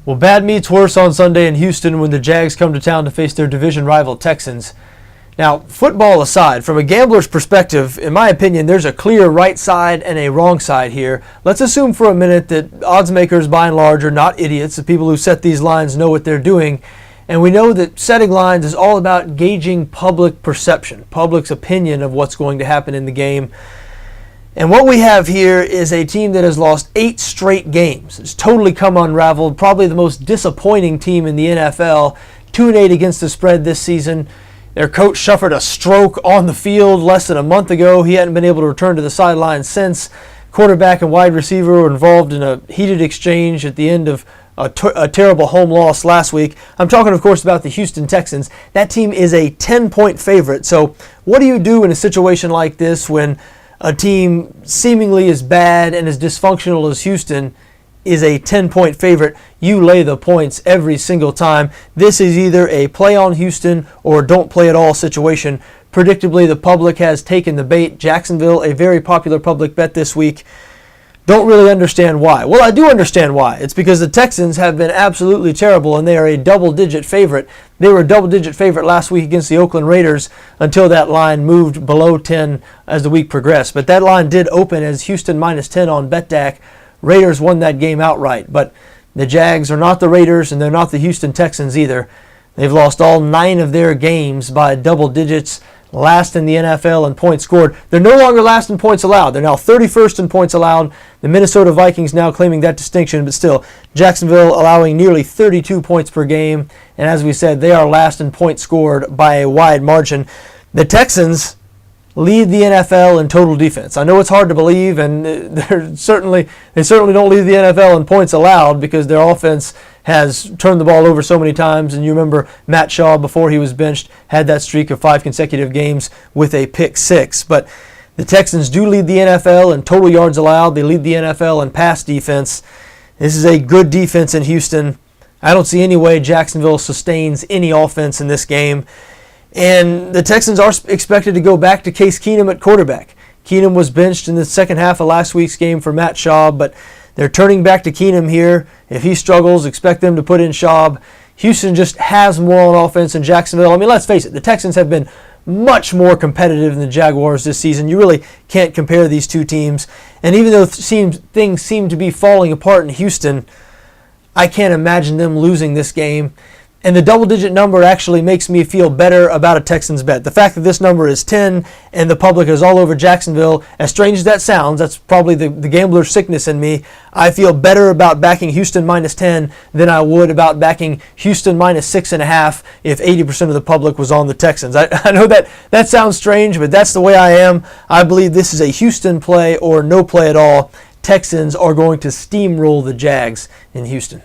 Well, bad meets worse on Sunday in Houston when the Jags come to town to face their division rival Texans. Now, football aside, from a gambler's perspective, in my opinion, there's a clear right side and a wrong side here. Let's assume for a minute that odds makers, by and large, are not idiots. The people who set these lines know what they're doing. And we know that setting lines is all about gauging public perception, public's opinion of what's going to happen in the game. And what we have here is a team that has lost 8 straight games. It's totally come unraveled. Probably the most disappointing team in the NFL. 2-8 against the spread this season. Their coach suffered a stroke on the field less than a month ago. He hadn't been able to return to the sideline since. Quarterback and wide receiver were involved in a heated exchange at the end of a terrible home loss last week. I'm talking, of course, about the Houston Texans. That team is a 10-point favorite. So what do you do in a situation like this when a team seemingly as bad and as dysfunctional as Houston is a 10-point favorite? You lay the points every single time. This is either a play on Houston or don't play at all situation. Predictably, the public has taken the bait. Jacksonville, a very popular public bet this week. Don't really understand why. Well, I do understand why. It's because the Texans have been absolutely terrible and they are a double-digit favorite. They were a double-digit favorite last week against the Oakland Raiders until that line moved below 10 as the week progressed. But that line did open as Houston -10 on BETDAQ. Raiders won that game outright. But the Jags are not the Raiders and they're not the Houston Texans either. They've lost all 9 of their games by double digits. Last in the NFL in points scored. They're no longer last in points allowed. They're now 31st in points allowed. The Minnesota Vikings now claiming that distinction, but still, Jacksonville allowing nearly 32 points per game. And as we said, they are last in points scored by a wide margin. The Texans lead the NFL in total defense. I know it's hard to believe, and they certainly don't lead the NFL in points allowed because their offense has turned the ball over so many times. And you remember Matt Shaw, before he was benched, had that streak of 5 consecutive games with a pick 6. But the Texans do lead the NFL in total yards allowed. They lead the NFL in pass defense. This is a good defense in Houston. I don't see any way Jacksonville sustains any offense in this game. And the Texans are expected to go back to Case Keenum at quarterback. Keenum was benched in the second half of last week's game for Matt Schaub, but they're turning back to Keenum here. If he struggles, expect them to put in Schaub. Houston just has more on offense than Jacksonville. I mean, let's face it, the Texans have been much more competitive than the Jaguars this season. You really can't compare these two teams. And even though things seem to be falling apart in Houston, I can't imagine them losing this game. And the double-digit number actually makes me feel better about a Texans bet. The fact that this number is 10 and the public is all over Jacksonville, as strange as that sounds, that's probably the gambler's sickness in me. I feel better about backing Houston -10 than I would about backing Houston -6.5 if 80% of the public was on the Texans. I know that sounds strange, but that's the way I am. I believe this is a Houston play or no play at all. Texans are going to steamroll the Jags in Houston.